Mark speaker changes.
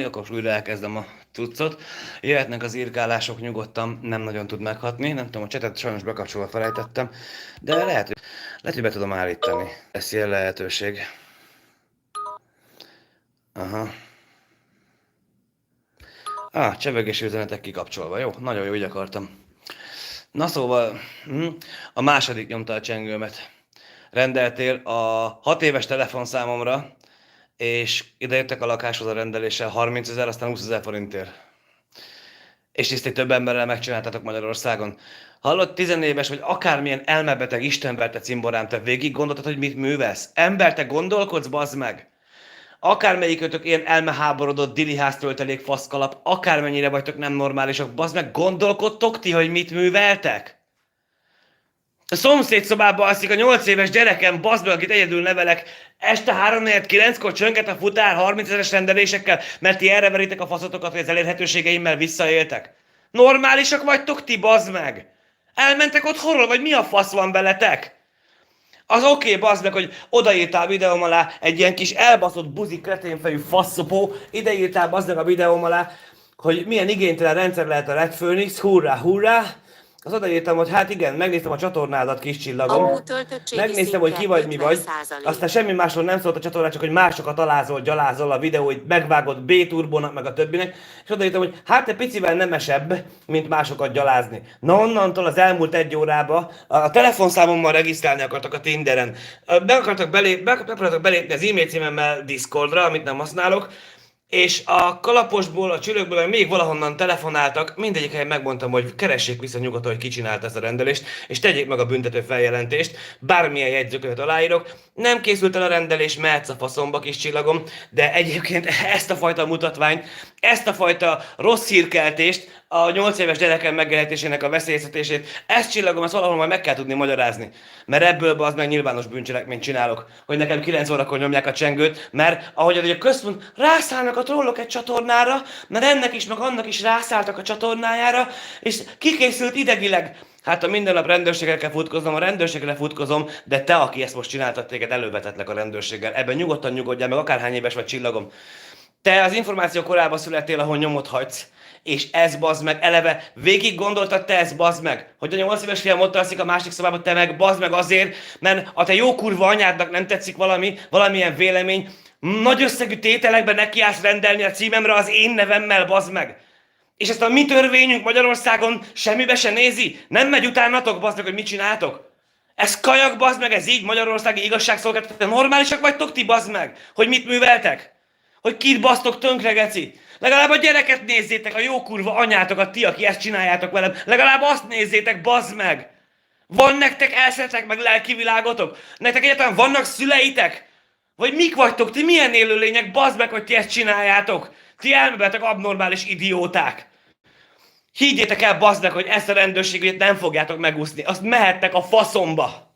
Speaker 1: Akkor újra elkezdem a cuccot. Jöhetnek az írgálások nyugodtan, nem nagyon tud meghatni. Nem tudom, a csetet sajnos bekapcsolva felejtettem, de lehet, hogy be tudom állítani. Ez ilyen lehetőség. Aha. Csevegési üzenetek kikapcsolva. Jó, nagyon jó, így akartam. Na szóval, a második nyomta a csengőmet. Rendeltél a 6 éves telefonszámomra, és idejöttek a lakáshoz a rendeléssel 30 000, aztán 20 000 forintért. És ezt egy több emberrel megcsináltátok Magyarországon. Hallod, tizenéves vagy akármilyen elmebeteg istenverte cimborám, te végig gondoltad, hogy mit művelsz? Ember, te gondolkodsz, bazd meg? Akármelyikötök ilyen elmeháborodott diliház töltelék faszkalap, akármennyire vagytok nem normálisok, bazd meg, gondolkodtok ti, hogy mit műveltek? A szomszéd szobában alszik a 8 éves gyerekem, bazd meg, akit egyedül nevelek, este 3-4-9-kor csönget a futár 30 000-es rendelésekkel, mert ti erre veritek a faszotokat, hogy az elérhetőségeimmel visszaéltek. Normálisak vagytok ti, bazd meg? Elmentek otthonról, vagy mi a fasz van veletek? Az oké, bazd meg, hogy odaírtál videóm alá egy ilyen kis elbaszott buzi kreténfejű faszopó, ideírtál bazd meg a videóm alá, hogy milyen igénytelen rendszer lehet a Red Phoenix, hurrá, hurrá. Az odaírtam, hogy hát igen, megnéztem a csatornádat, kis csillagom. Megnéztem, hogy ki vagy, mi vagy. Aztán semmi másról nem szólt a csatornán, csak hogy másokat alázol, gyalázol a videóit, megvágod B-turbónak, meg a többinek. És odaírtam, hogy hát te picivel nemesebb, mint másokat gyalázni. Na onnantól az elmúlt 1 órában a telefonszámommal regisztrálni akartak a Tinderen. Be akartak belépni az e-mail címemmel Discordra, amit nem használok. És a kalaposból, a csülökből, meg még valahonnan telefonáltak, mindegyik helyen megmondtam, hogy keressék vissza nyugodtan, hogy ki csinálta ezt a rendelést, és tegyék meg a büntető feljelentést, bármilyen jegyzőkönyvet aláírok. Nem készült el a rendelés, mehetsz a faszomba, kis csillagom, de egyébként ezt a fajta mutatványt, ezt a fajta rossz hírkeltést, a 8 éves gyerekem megélhetésének a veszélyeztetését, ezt csillagom, ezt valahol majd meg kell tudni magyarázni. Mert ebből az meg nyilvános bűncselekményt csinálok, hogy nekem 9 órakor nyomják a csengőt, mert ahogy a központ rászállnak a trollok egy csatornára, mert ennek is, meg annak is rászálltak a csatornájára, és kikészült idegileg. Hát a minden nap rendőrségre kell futkoznom, a rendőrségre futkozom, de te, aki ezt most csináltad, téged elővetetlek a rendőrséggel. Ebben nyugodtan nyugodjál, meg akárhány éves vagy csillagom. Te az információ korában születtél, ahol nyomot hagysz. És ez bazd meg, eleve végig gondoltad te ezt bazd meg, hogy a 8 éves fiam ott alszik a másik szobában, te meg bazd meg azért, mert a te jó kurva anyádnak nem tetszik valamilyen vélemény, nagy összegű tételekben nekiállsz rendelni a címemre az én nevemmel, bazd meg. És ezt a mi törvényünk Magyarországon semmibe se nézi, nem megy utánatok, bazd meg, hogy mit csináltok. Ez kajak, bazd meg, ez így magyarországi igazságszolgáltatás. Normálisak vagytok ti, bazd meg, hogy mit műveltek? Hogy kit basztok tönkre, geci? Legalább a gyereket nézzétek, a jó kurva anyátokat, ti, aki ezt csináljátok velem. Legalább azt nézzétek, bazd meg! Van nektek elszetek, meg lelki világotok? Nektek egyáltalán vannak szüleitek? Vagy mik vagytok? Ti milyen élőlények, bazd meg, hogy ti ezt csináljátok? Ti elmebetek abnormális idióták. Higgyétek el, bazd meg, hogy ezt a rendőrségét nem fogjátok megúszni. Azt mehettek a faszomba.